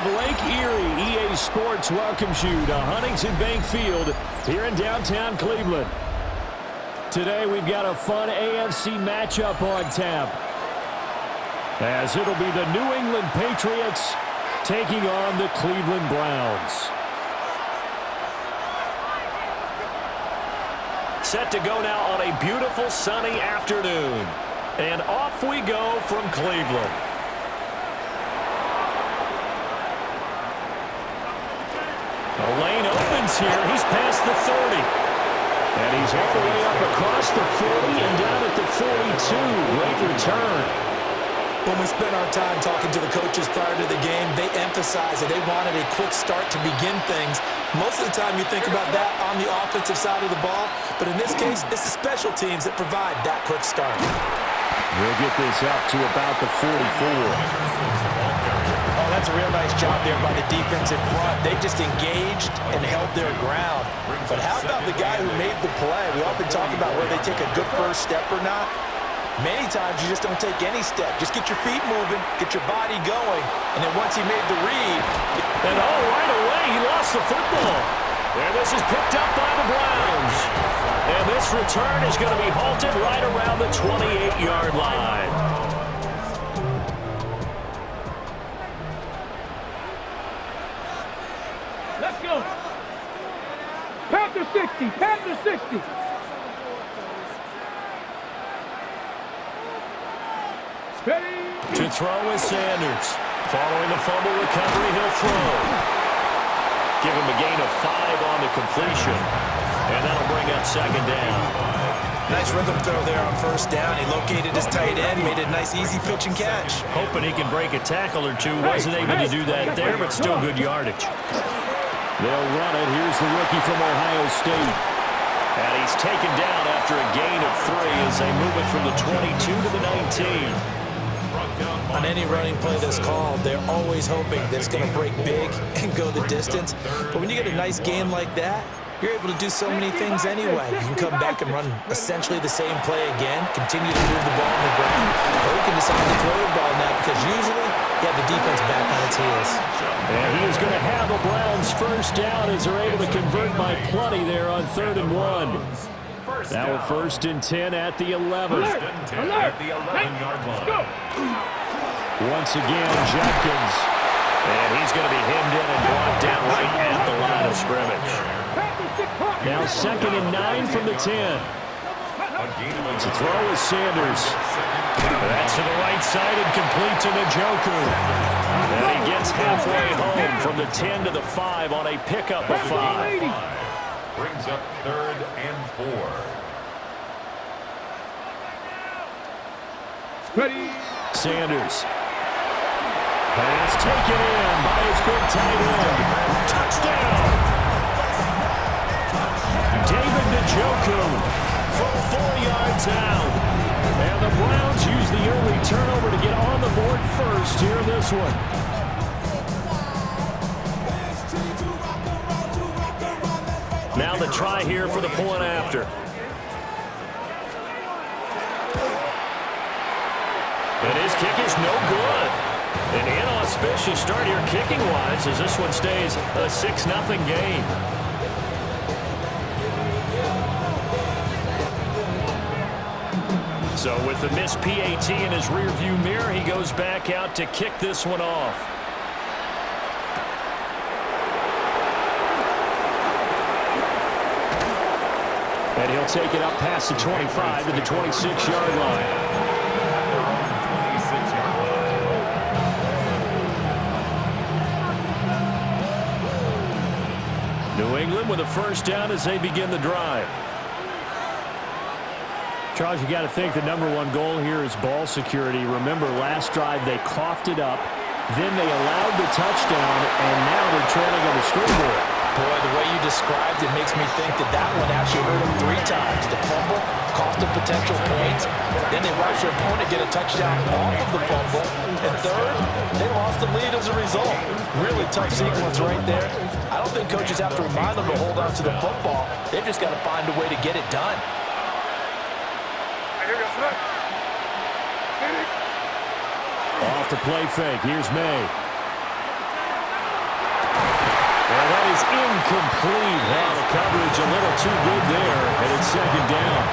of Lake Erie, EA Sports welcomes you to Huntington Bank Field here in downtown Cleveland. Today we've got a fun AFC matchup on tap, as it'll be the New England Patriots taking on the Cleveland Browns. Set to go now on a beautiful sunny afternoon. And off we go from Cleveland. The lane opens here. He's past the 30. And he's all the way up across the 40 and down at the 42. Great return. When we spent our time talking to the coaches prior to the game, they emphasized that they wanted a quick start to begin things. Most of the time you think about that on the offensive side of the ball, but in this case, it's the special teams that provide that quick start. We'll get this up to about the 44. Oh, that's a real nice job there by the defense in front. They just engaged and held their ground. But how about the guy who made the play? We often talk about whether they take a good first step or not. Many times you just don't take any step. Just get your feet moving, get your body going, and then once he made the read. And right away, he lost the football. And this is picked up by the Browns. And this return is going to be halted right around the 28-yard line. Let's go. Panther 60, Panther 60. To throw is Sanders. Following the fumble recovery, he'll throw. Give him a gain of 5 on the completion. And that'll bring up second down. Nice rhythm throw there on first down. He located his tight end, made a nice easy pitch and catch. Hoping he can break a tackle or two. Wasn't able to do that there, but still good yardage. They'll run it. Here's the rookie from Ohio State. And he's taken down after a gain of 3 as they move it from the 22 to the 19. On any running play that's called, they're always hoping that it's going to break big and go the distance. But when you get a nice game like that, you're able to do so many things anyway. You can come back and run essentially the same play again, continue to move the ball on the ground, or you can decide to throw the ball now because usually you have the defense back on its heels. And he is going to have the Browns first down as they're able to convert by plenty there on 3rd and 1. Now a 1st and 10 at the 11. Alert! Let's go! Once again, Jenkins. And he's going to be hemmed in and brought down right at the line of scrimmage. Now 2nd and 9 from the 10. To throw is Sanders. That's to the right side and complete to Njoku. And he gets halfway home from the 10 to the 5 on a pickup of 5. Brings up 3rd and 4. Ready. Sanders. Pass taken in by his big tight end. Touchdown! David Njoku from 4 yards out. And the Browns use the early turnover to get on the board first here in this one. Now the try here for the point after. And his kick is no good. An inauspicious start here kicking-wise as this one stays a 6-0 game. So with the missed PAT in his rearview mirror, he goes back out to kick this one off. And he'll take it up past the 25 to the 26-yard line. New England with a first down as they begin the drive. Charles, you got to think the #1 goal here is ball security. Remember, last drive they coughed it up, then they allowed the touchdown, and now they're trailing on the scoreboard. Boy, the way you described it makes me think that that one actually hurt them 3 times. The fumble cost them potential points. Then they watched their opponent get a touchdown off of the fumble. And third, they lost the lead as a result. Really tough sequence right there. I don't think coaches have to remind them to hold on to the football. They've just got to find a way to get it done. Off the play fake. Here's Maye. incomplete. Wow, the coverage a little too good there, and it's second down.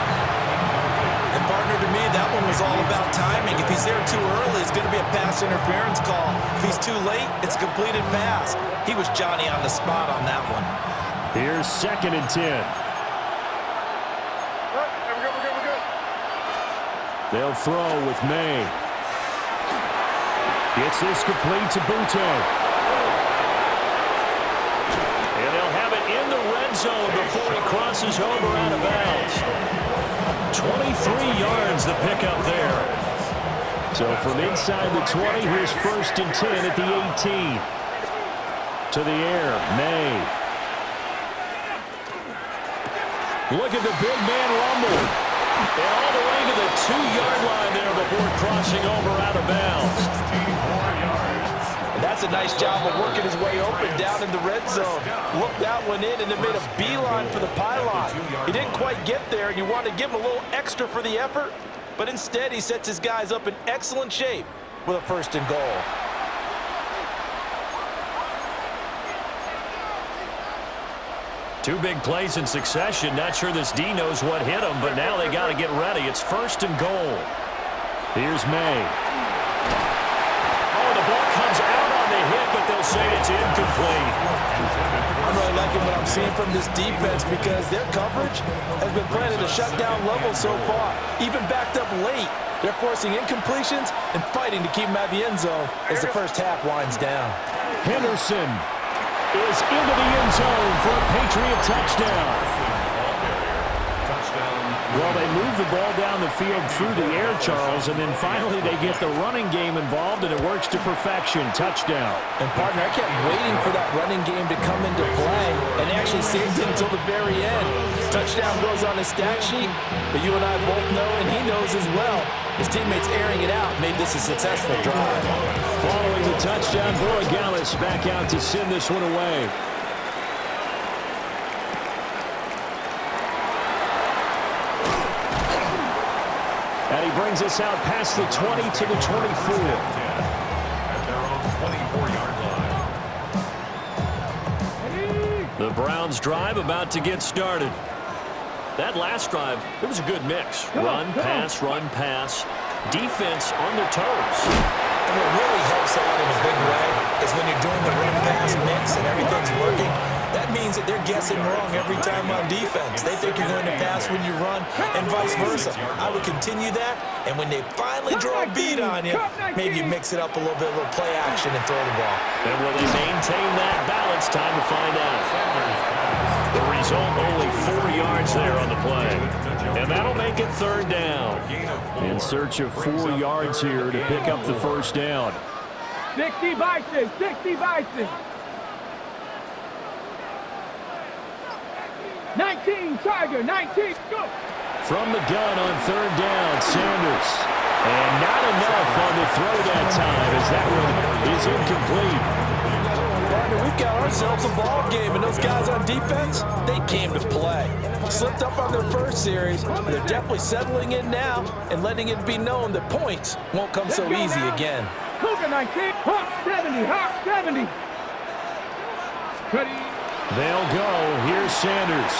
And partner, to me, that one was all about timing. If he's there too early, it's going to be a pass interference call. If he's too late, it's a completed pass. He was Johnny on the spot on that one. Here's second and 10. We're good. They'll throw with Maye. Gets this complete to Butte. And they'll have it in the red zone before he crosses over out of bounds. 23 yards the pickup there. So from inside the 20, here's first and 10 at the 18. To the air, Maye. Look at the big man rumble. And all the way to the 2-yard line there before crossing over out of bounds. And that's a nice job of working his way open down in the red zone. Looked that one in and then made a beeline for the pylon. He didn't quite get there, and you want to give him a little extra for the effort. But instead, he sets his guys up in excellent shape with a first and goal. Two big plays in succession. Not sure this D knows what hit him, but now they got to get ready. It's first and goal. Here's Maye. Oh, the ball comes out on the hit, but they'll say it's incomplete. I'm really liking what I'm seeing from this defense because their coverage has been playing at a shutdown level so far. Even backed up late, they're forcing incompletions and fighting to keep them out of the end zone as the first half winds down. Henderson is into the end zone for a Patriot touchdown. Well, they move the ball down the field through the air, Charles, and then finally they get the running game involved, and it works to perfection. Touchdown. And, partner, I kept waiting for that running game to come into play and actually saved it until the very end. Touchdown goes on his stat sheet, but you and I both know, and he knows as well, his teammates airing it out made this a successful drive. Following the touchdown, Borregales back out to send this one away. And he brings us out past the 20 to the 24. At their own 24-yard line. The Browns drive about to get started. That last drive, it was a good mix. Run, pass. Defense on their toes. And what really helps out in a big way is when you're doing the run-pass mix and everything's working. That means that they're guessing wrong every time on defense. They think you're going to pass when you run and vice versa. I would continue that, and when they finally draw a beat on you, maybe you mix it up a little bit, a little play action and throw the ball. And will they maintain that balance? Time to find out. The result, only 4 yards there on the play. And that'll make it third down. In search of 4 yards here to pick up the first down. 60 Bison, 60 Bison. 19, Tiger, 19, go! From the gun on third down, Sanders. And not enough on the throw that time as that one is incomplete. Partner, we've got ourselves a ball game, and those guys on defense, they came to play. Slipped up on their first series, but they're definitely settling in now and letting it be known that points won't come so easy again. Cougar 19, Hawk 70, Hawk 70. Ready? They'll go. Here's Sanders.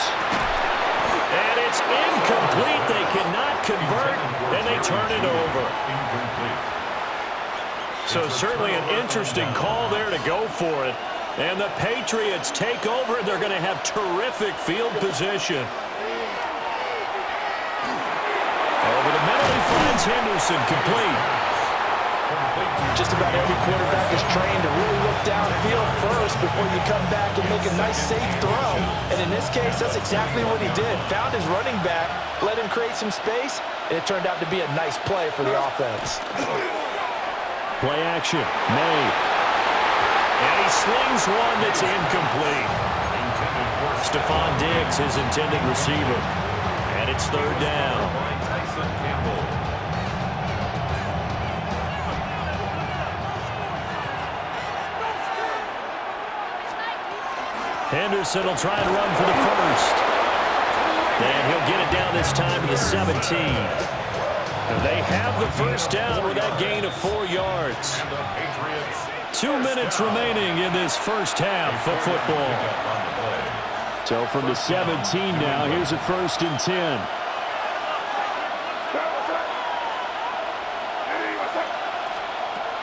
And it's incomplete. They cannot convert, and they turn it over. So certainly an interesting call there to go for it. And the Patriots take over, and they're going to have terrific field position. Over the middle, he finds Henderson, complete. Just about every quarterback is trained to really look downfield first before you come back and make a nice, safe throw. And in this case, that's exactly what he did. Found his running back, let him create some space, and it turned out to be a nice play for the offense. Play action, Maye. And he slings one that's incomplete. Stephon Diggs, his intended receiver. And it's third down. Henderson will try and run for the first. And he'll get it down this time to the 17. They have the first down with that gain of 4 yards. 2 minutes remaining in this first half of football. So from the 17 now, here's a 1st and 10.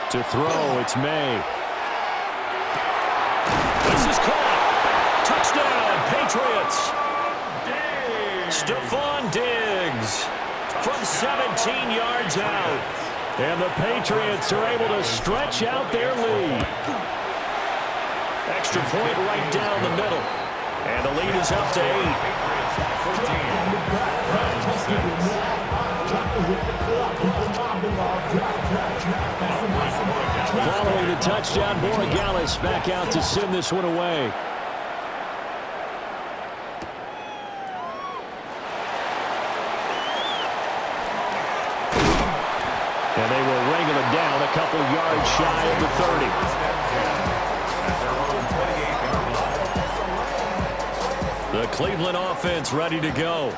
To throw, it's Maye. This is caught. Touchdown, Patriots. Stephon Diggs from 17 yards out. And the Patriots are able to stretch out their lead. Extra point right down the middle. And the lead is up to 8. Following the touchdown, Borregales back out to send this one away. And they will wrangle him down a couple yards shy of the 30. The Cleveland offense ready to go.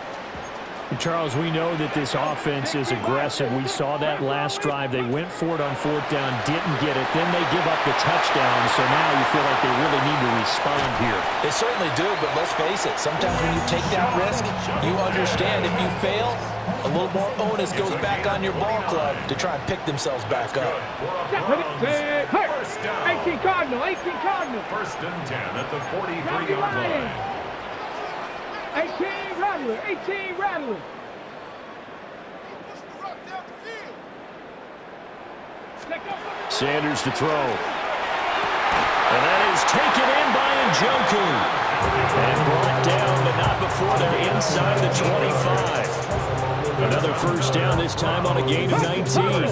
Charles, we know that this offense is aggressive. We saw that last drive. They went for it on 4th down, didn't get it. Then they give up the touchdown. So now you feel like they really need to respond here. They certainly do, but let's face it. Sometimes when you take that risk, you understand if you fail, a little more onus goes back on your ball club to try and pick themselves back up. 18 Cardinal, 18 Cardinal. 1st and 10 at the 43-yard line. 18 Rattler, 18 Rattler. Sanders to throw. And that is taken in by Njoku. And brought down, but not before they're inside the 25. Another 1st down, this time on a gain of 19.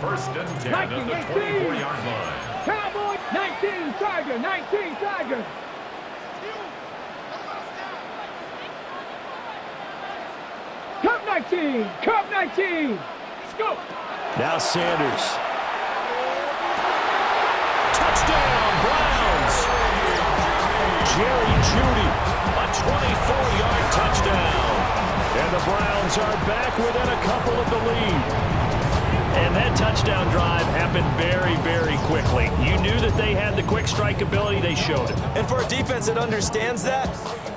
1st and 10 at the 24-yard line. Cowboy, 19 Tiger, 19 Tiger. Cup 19, Cup 19. Let's go. Now Sanders. Touchdown, Browns. Jerry Jeudy, a 24-yard touchdown. And the Browns are back within a couple of the lead. And that touchdown drive happened very, very quickly. You knew that they had the quick strike ability. They showed it. And for a defense that understands that,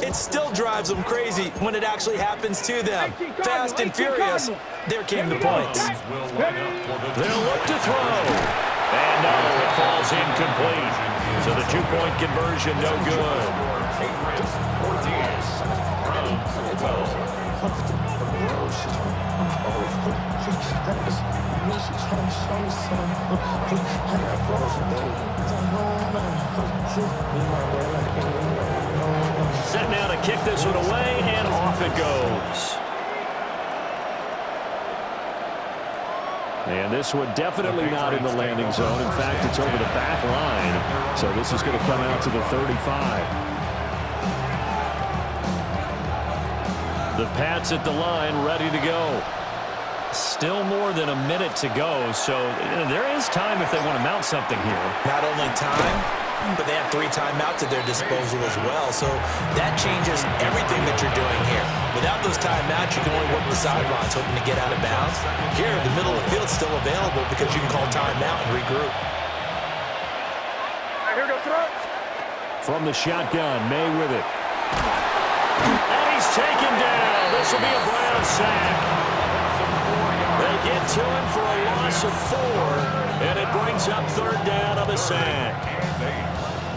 it still drives them crazy when it actually happens to them. Fast and furious. There came the points. They'll look to throw. And no, it falls incomplete. So the 2-point conversion, no good. Patriots 14, Browns 12. Set now to kick this one away, and off it goes. And this one definitely not in the landing zone. In fact, it's over the back line. So this is going to come out to the 35. The Pats at the line, ready to go. Still more than a minute to go, so there is time if they want to mount something here. Not only time, but they have 3 timeouts at their disposal as well, so that changes everything that you're doing here. Without those timeouts, you can only work the sidelines hoping to get out of bounds. Here, the middle of the field is still available because you can call timeout and regroup. Here goes throw. From the shotgun, Maye with it. And he's taken down. This will be a Brown sack. They get to him for a loss of 4, and it brings up 3rd down on the sack.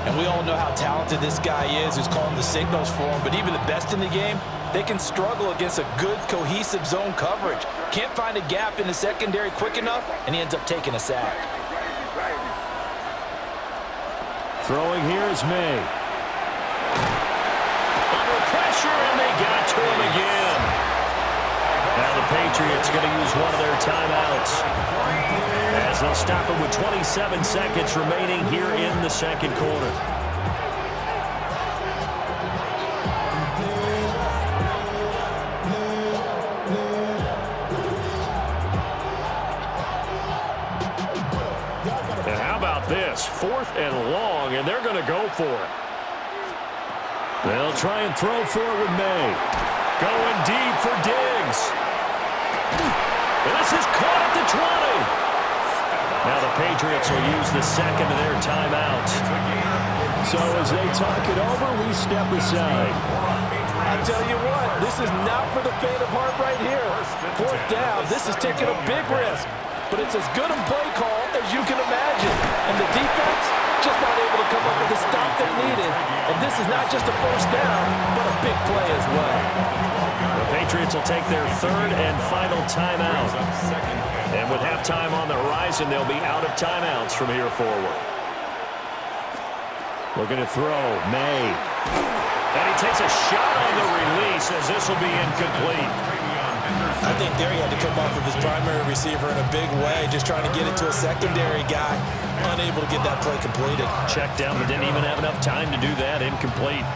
And we all know how talented this guy is, who's calling the signals for him, but even the best in the game, they can struggle against a good, cohesive zone coverage. Can't find a gap in the secondary quick enough, and he ends up taking a sack. Throwing here is Maye. Under pressure, and they got to him again. Now the Patriots going to use one of their timeouts as they'll stop it with 27 seconds remaining here in the 2nd quarter. And how about this? 4th and long, and they're going to go for it. They'll try and throw for it with Maye. Going deep for Diggs. This is caught at the 20. Now the Patriots will use the second of their timeouts. So as they talk it over, we step aside. I tell you what, this is not for the faint of heart right here. Fourth down, this is taking a big risk. But it's as good a play call as you can imagine. And the defense just not able to come up with the stop they needed. And this is not just a first down, but a big play as well. The Patriots will take their third and final timeout. And with halftime on the horizon, they'll be out of timeouts from here forward. Looking to throw, Maye. And he takes a shot on the release as this will be incomplete. I think there he had to come off of his primary receiver in a big way, just trying to get it to a secondary guy, unable to get that play completed. Checked down, but didn't even have enough time to do that. Incomplete.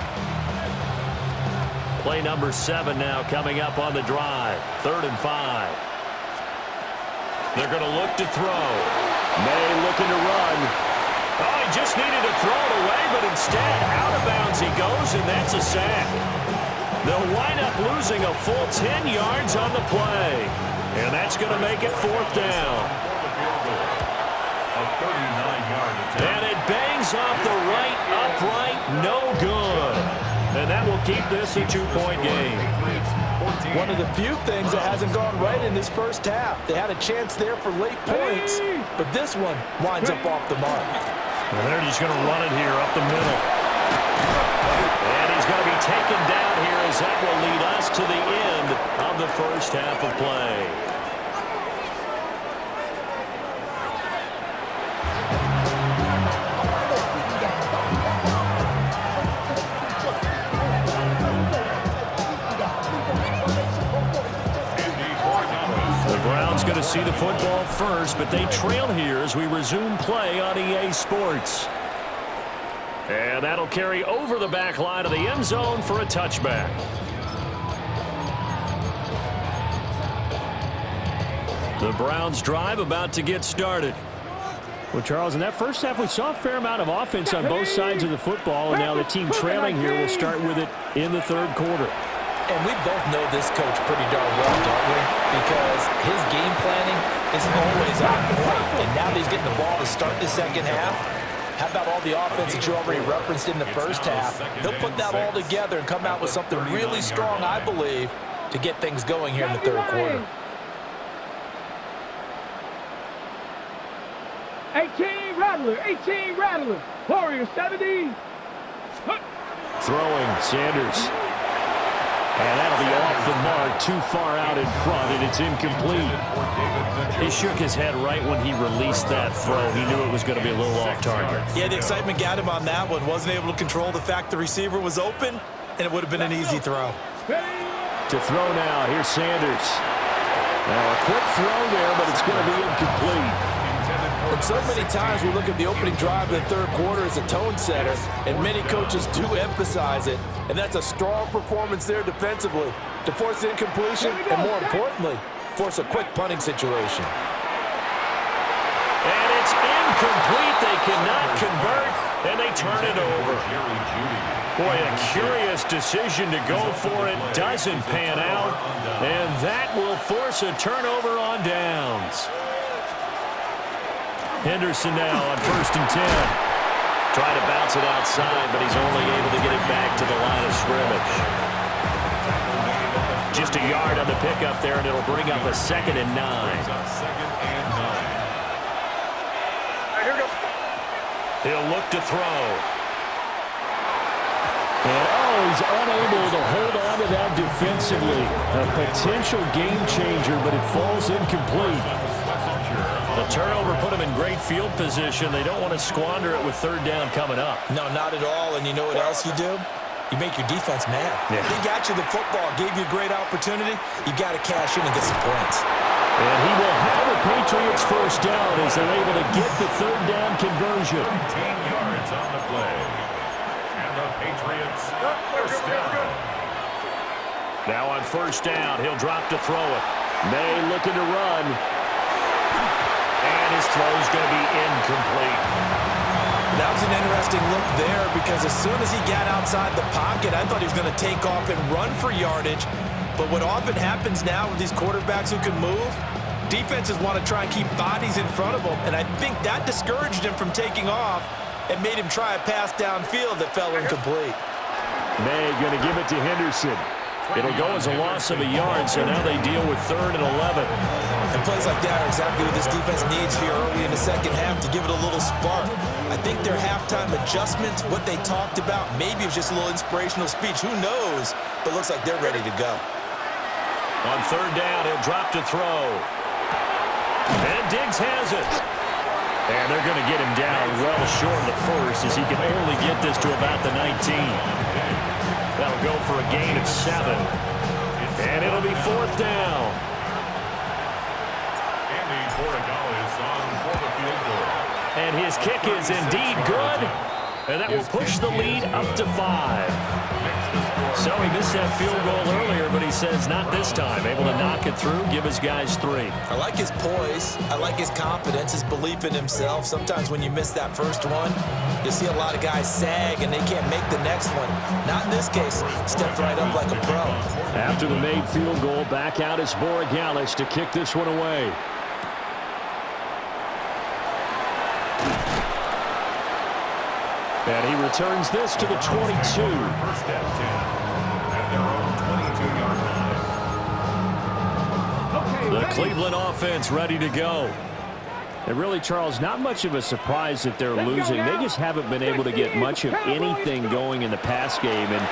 Play number 7 now coming up on the drive. 3rd and 5. They're going to look to throw. Maye looking to run. Oh, he just needed to throw it away, but instead, out of bounds he goes, and that's a sack. They'll wind up losing a full 10 yards on the play. And that's going to make it 4th down. And it bangs off the right upright, no good. And that will keep this a 2-point game. One of the few things that hasn't gone right in this first half. They had a chance there for late points, but this one winds up off the mark. Well, they're just going to run it here up the middle. And he's going to be taken down here as that will lead us to the end of the first half of play. Going to see the football first, but they trail here as we resume play on EA Sports. And that'll carry over the back line of the end zone for a touchback. The Browns drive about to get started. Well, Charles, in that first half, we saw a fair amount of offense on both sides of the football, and now the team trailing here will start with it in the 3rd quarter. And we both know this coach pretty darn well, don't we? Because his game planning isn't always on point. And now that he's getting the ball to start the second half, how about all the offense that you already referenced in the first half? He'll put that all together and come out with something really strong, I believe, to get things going here in the 3rd quarter. 18 Rattler. Warriors 70. Throwing, Sanders. And that'll be off the mark, too far out in front, and it's incomplete. He shook his head right when he released that throw. He knew it was going to be a little off target. Yeah, the excitement got him on that one. Wasn't able to control the fact the receiver was open, and it would have been an easy throw. To throw now, here's Sanders. Now a quick throw there, but it's going to be incomplete. And so many times we look at the opening drive of the 3rd quarter as a tone setter, and many coaches do emphasize it. And that's a strong performance there defensively to force incompletion and, more importantly, force a quick punting situation. And it's incomplete. They cannot convert, and they turn it over. Boy, a curious decision to go for it. Doesn't pan out, and that will force a turnover on downs. Henderson now on 1st and 10. Trying to bounce it outside, but he's only able to get it back to the line of scrimmage. Just a yard on the pickup there, and it'll bring up a 2nd and 9. He'll look to throw. And he's unable to hold on to that defensively. A potential game changer, but it falls incomplete. The turnover put him in great field position. They don't want to squander it with 3rd down coming up. No, not at all. And you know what else you do? You make your defense mad. Yeah. He got you the football, gave you a great opportunity. You got to cash in and get some points. And he will have the Patriots first down as they're able to get the 3rd down conversion. 10 yards on the play. And the Patriots first down. Now on 1st down, he'll drop to throw it. Maye looking to run. And his throw's going to be incomplete. That was an interesting look there because as soon as he got outside the pocket, I thought he was going to take off and run for yardage. But what often happens now with these quarterbacks who can move, Defenses want to try and keep bodies in front of them, and I think that discouraged him from taking off and made him try a pass downfield that fell incomplete. Maye going to give it to Henderson. It'll go as a loss of a yard, so now they deal with 3rd and 11. And plays like that are exactly what this defense needs here early in the second half to give it a little spark. I think their halftime adjustments, what they talked about, maybe it was just a little inspirational speech. Who knows? But it looks like they're ready to go. On 3rd down, he'll drop to throw. And Diggs has it. And they're going to get him down well short of the first as he can only get this to about the 19. That'll go for a gain of 7. And it'll be 4th down. And his kick is indeed good. And that will push the lead up to 5. So he missed that field goal earlier, but he says not this time. Able to knock it through, give his guys 3. I like his poise. I like his confidence, his belief in himself. Sometimes when you miss that first one, you see a lot of guys sag and they can't make the next one. Not in this case. Stepped right up like a pro. After the made field goal, back out is Borregales to kick this one away. And he returns this to the 22. First and 10 at their own 22-yard line. The Cleveland offense ready to go. And really, Charles, not much of a surprise that they're losing. They just haven't been able to get much of anything going in the pass game. And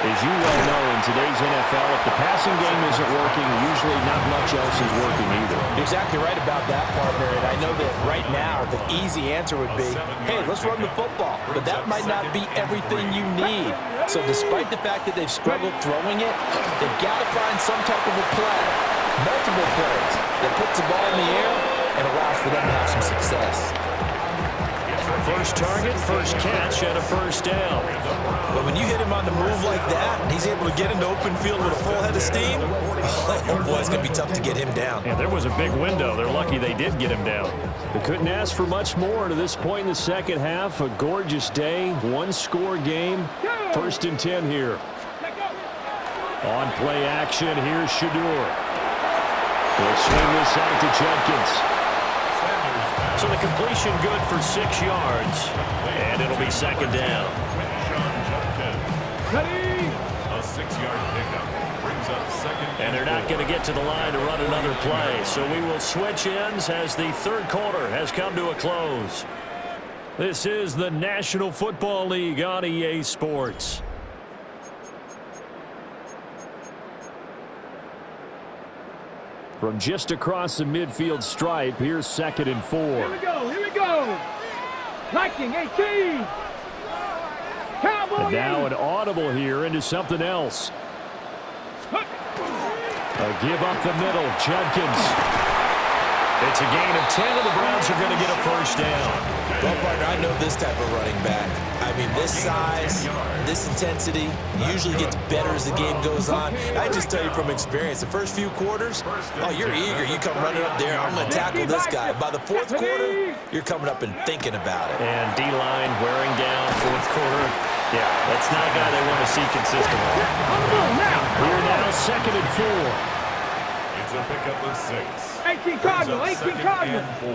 as you well know, in today's NFL, if the passing game isn't working, usually not much else is working either. You're exactly right about that, partner. And I know that right now the easy answer would be, hey, let's run the football. But that might not be everything you need. So despite the fact that they've struggled throwing it, they've got to find some type of a play, multiple plays, that puts the ball in the air and allows for them to have some success. First target, first catch, and a first down. But when you hit him on the move like that, and he's able to get into open field with a full head of steam, oh boy, it's going to be tough to get him down. Yeah, there was a big window. They're lucky they did get him down. They couldn't ask for much more to this point in the second half. A gorgeous day, one-score game. 1st and 10 here. On play action, here's Shador. He'll swing this out to Jenkins. So the completion good for 6 yards. And it'll be 2nd down. A 6-yard pickup brings up 2nd. And they're not going to get to the line to run another play. So we will switch ends as the 3rd quarter has come to a close. This is the National Football League on EA Sports. From just across the midfield stripe, here's 2nd and 4. Here we go, here we go. Liking 18. Cowboy. And now an audible here into something else. A give up the middle, Jenkins. It's a gain of 10, and the Browns are going to get a first down. Well, partner, I know this type of running back. I mean, this size, this intensity usually gets better as the game goes on. And I just tell you from experience, the first few quarters, oh, you're eager. You come running up there, I'm going to tackle this guy. By the 4th quarter, you're coming up and thinking about it. And D-line wearing down 4th quarter. Yeah, that's not a guy they want to see consistently. We're now 2nd and 4. It's a pickup of 6. 18 Cardinal, 18 Cardinal. And 4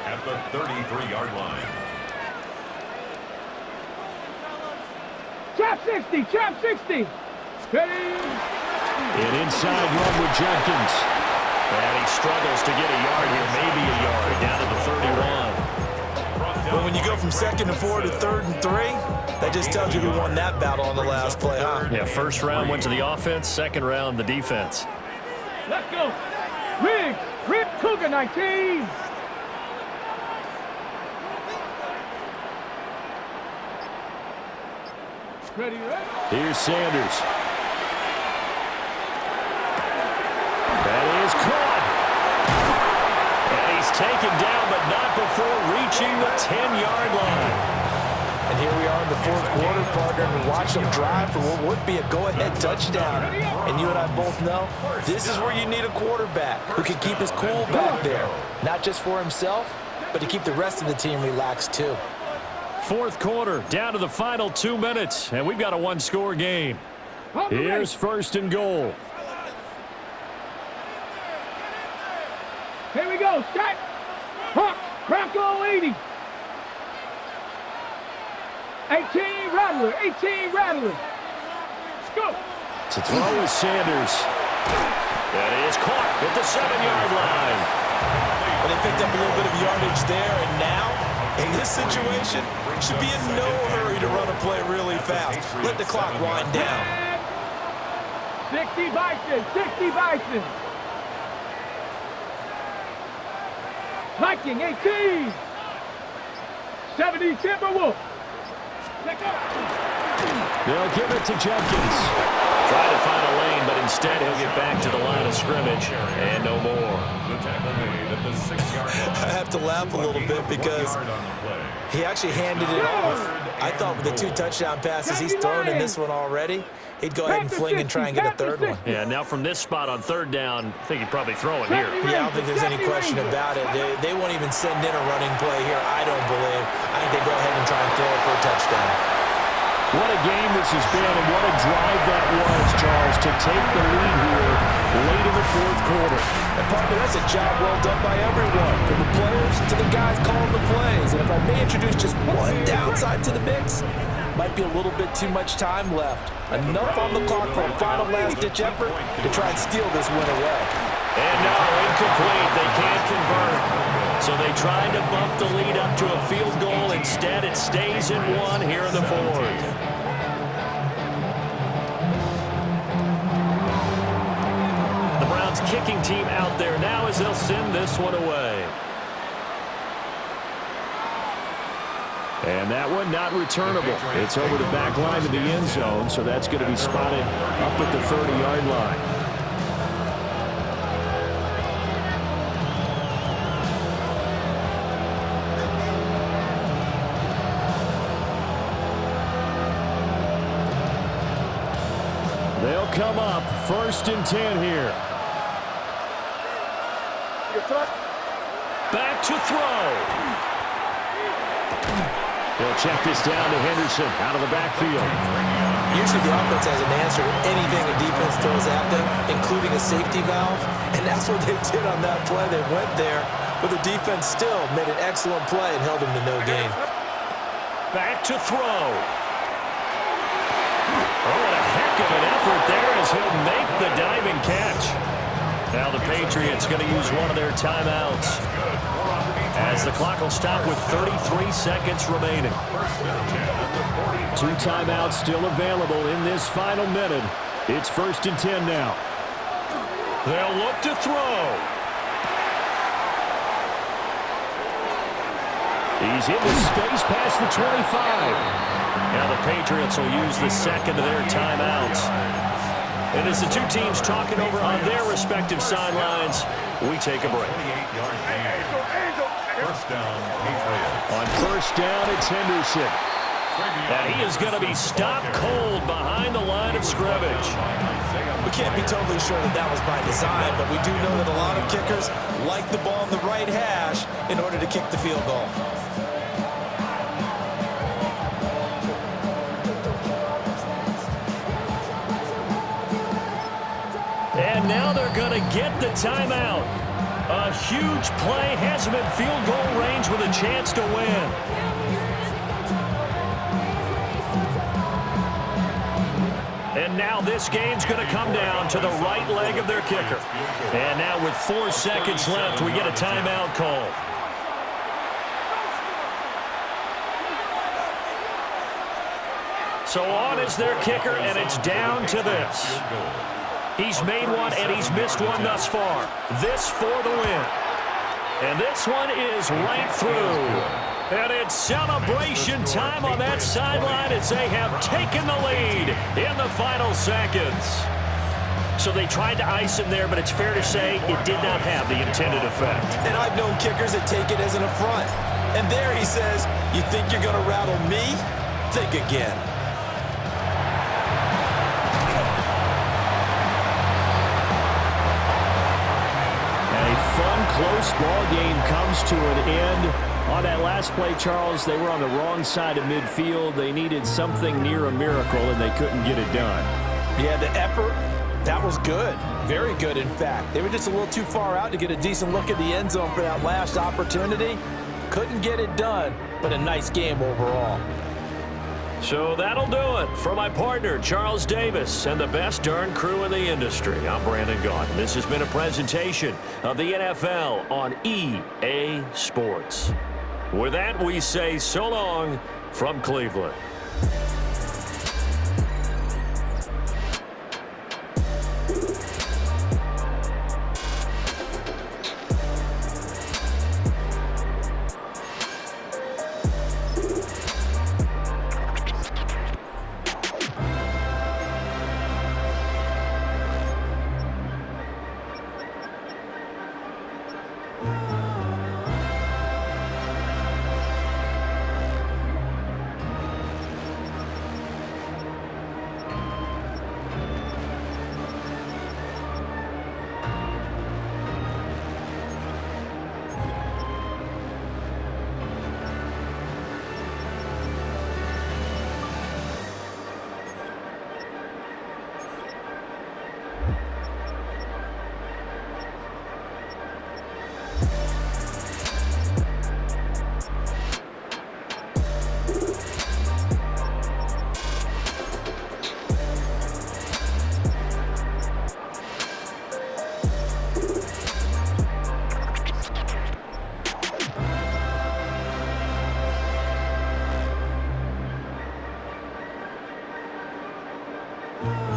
at the 33-yard line. Trap 60, trap 60. Ready. An inside run with Jenkins. And he struggles to get a yard here, maybe a yard, down to the 31. But when you go from 2nd and 4 to 3rd and 3, that just tells you who won that battle on the last play, huh? Yeah, first round went to the offense, second round the defense. Let's go. Riggs, Rip Cougar 19. Ready, ready. Here's Sanders. That is caught. And he's taken down, but not before reaching the 10-yard line. And here we are in the 4th quarter, partner, and watch them drive for what would be a go-ahead touchdown. And you and I both know this is where you need a quarterback who can keep his cool back there, not just for himself, but to keep the rest of the team relaxed too. 4th quarter, down to the final 2 minutes, and we've got a one-score game. Here's 1st and goal. 18 Rattler, 18 Rattler. Let's go. To throw is Sanders. That is caught at the 7-yard line. Well, they picked up a little bit of yardage there, and now, in this situation, should be in no hurry to run a play really fast. Let the clock wind down. 60 Bison, 60 Bison. Viking, 18. 70 Timberwolves. Let's go. They'll give it to Jenkins. Trying to find a lane, but instead he'll get back to the line of scrimmage and no more. The tackle made at the 6-yard line. I have to laugh a little bit because he actually handed it off. I thought with the 2 touchdown passes he's thrown in this one already, he'd go ahead and fling and try and get a third one. Yeah, now from this spot on 3rd down, I think he'd probably throw it here. Yeah, I don't think there's any question about it. They won't even send in a running play here, I don't believe. I think they go ahead and try and throw it for a touchdown. What a game this has been, and what a drive that was, Charles, to take the lead here late in the 4th quarter. And partner, that's a job well done by everyone, from the players to the guys calling the plays. And if I may introduce just one downside to the mix, might be a little bit too much time left. Enough on the clock for a final last-ditch effort to try and steal this win away. And now incomplete. They can't convert. So they tried to bump the lead up to a field goal. Instead, it stays in 1 here in the 4th. The Browns kicking team out there now as they'll send this one away. And that one not returnable. It's over the back line of the end zone, so that's going to be spotted up at the 30-yard line. They'll come up 1st and 10 here. Back to throw. They'll check this down to Henderson out of the backfield. Usually the offense has an answer to anything a defense throws at them, including a safety valve, and that's what they did on that play. They went there, but the defense still made an excellent play and held them to no gain. Back to throw. Oh, what a heck of an effort there as he'll make the diving catch. Now the Patriots going to use one of their timeouts as the clock will stop with 33 seconds remaining. 2 timeouts still available in this final minute. It's 1st and 10 now. They'll look to throw. He's in the space past the 25. Now the Patriots will use the second of their timeouts. And as the 2 teams talking over on their respective sidelines, we take a break. 1st down, Patriots. On 1st down, it's Henderson. And he is going to be stopped cold behind the line of scrimmage. We can't be totally sure that that was by design, but we do know that a lot of kickers like the ball on the right hash in order to kick the field goal. And now they're going to get the timeout. A huge play has him in field goal range with a chance to win. And now this game's going to come down to the right leg of their kicker. And now with 4 seconds left, we get a timeout call. So on is their kicker, and it's down to this. He's made one, and he's missed one thus far. This for the win. And this one is right through. And it's celebration time on that sideline as they have taken the lead in the final seconds. So they tried to ice him there, but it's fair to say it did not have the intended effect. And I've known kickers that take it as an affront. And there he says, you think you're going to rattle me? Think again. Close ball game comes to an end. On that last play, Charles, they were on the wrong side of midfield. They needed something near a miracle, and they couldn't get it done. Yeah, the effort, that was good. Very good, in fact. They were just a little too far out to get a decent look at the end zone for that last opportunity. Couldn't get it done, but a nice game overall. So that'll do it for my partner, Charles Davis, and the best darn crew in the industry. I'm Brandon Gaudin. This has been a presentation of the NFL on EA Sports. With that, we say so long from Cleveland. you.